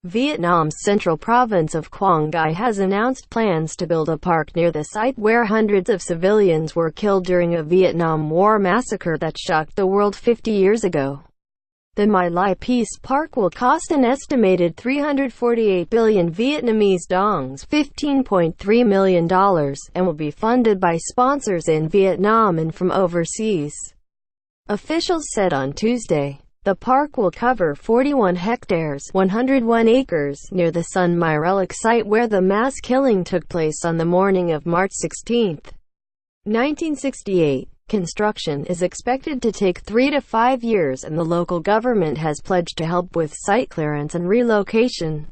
Vietnam's central province of Quang Ngai has announced plans to build a park near the site where hundreds of civilians were killed during a Vietnam War massacre that shocked the world 50 years ago. The My Lai Peace Park will cost an estimated 348 billion Vietnamese dongs, $15.3 million, and will be funded by sponsors in Vietnam and from overseas. Officials said on Tuesday. The park will cover 41 hectares, 101 acres, near the Son My Relic Site where the mass killing took place on the morning of March 16, 1968. Construction is expected to take 3 to 5 years and the local government has pledged to help with site clearance and relocation.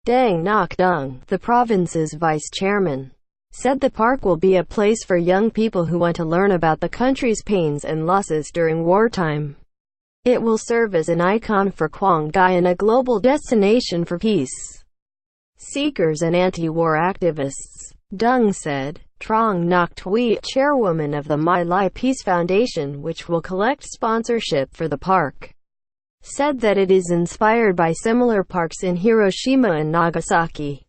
Dang Ngoc Dung, the province's vice chairman, said the park will be a place for young people who want to learn about the country's pains and losses during wartime. It will serve as an icon for Quang Ngai and a global destination for peace seekers and anti-war activists, Dung said. Trong Ngoc Thuy, chairwoman of the My Lai Peace Foundation, which will collect sponsorship for the park, said that it is inspired by similar parks in Hiroshima and Nagasaki,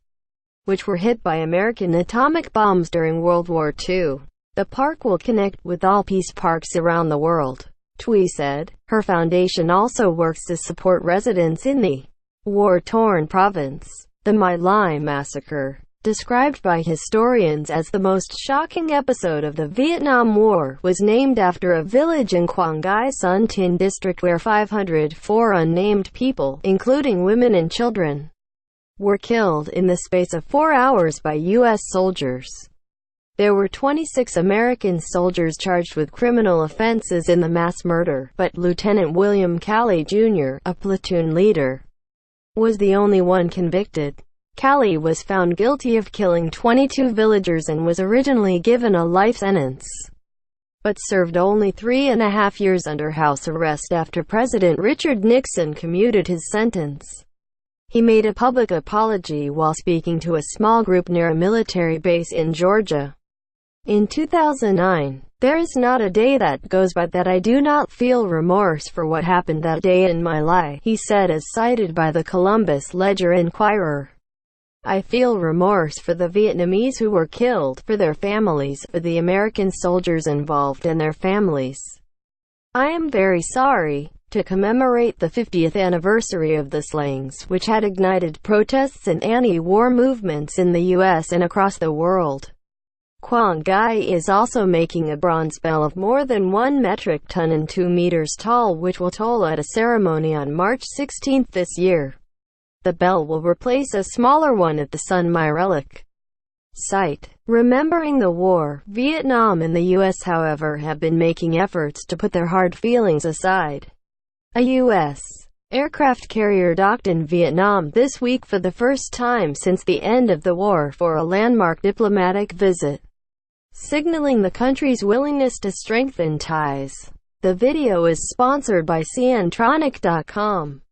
which were hit by American atomic bombs during World War II. The park will connect with all peace parks around the world, Thuy said. Her foundation also works to support residents in the war-torn province. The My Lai massacre, described by historians as the most shocking episode of the Vietnam War, was named after a village in Quang Ngai Son Tin district where 504 unnamed people, including women and children, were killed in the space of 4 hours by U.S. soldiers. There were 26 American soldiers charged with criminal offenses in the mass murder, but Lieutenant William Calley Jr., a platoon leader, was the only one convicted. Calley was found guilty of killing 22 villagers and was originally given a life sentence, but served only 3.5 years under house arrest after President Richard Nixon commuted his sentence. He made a public apology while speaking to a small group near a military base in Georgia. In 2009, there is not a day that goes by that I do not feel remorse for what happened that day in My Lai, he said, as cited by the Columbus Ledger-Inquirer. I feel remorse for the Vietnamese who were killed, for their families, for the American soldiers involved and their families. I am very sorry. To commemorate the 50th anniversary of the slayings, which had ignited protests and anti-war movements in the U.S. and across the world, Quang Ngai is also making a bronze bell of more than 1 metric ton and 2 meters tall, which will toll at a ceremony on March 16 this year. The bell will replace a smaller one at the Son My Relic Site. Remembering the war, Vietnam and the U.S., however, have been making efforts to put their hard feelings aside. A U.S. aircraft carrier docked in Vietnam this week for the first time since the end of the war for a landmark diplomatic visit, signaling the country's willingness to strengthen ties. The video is sponsored by Ciantronic.com.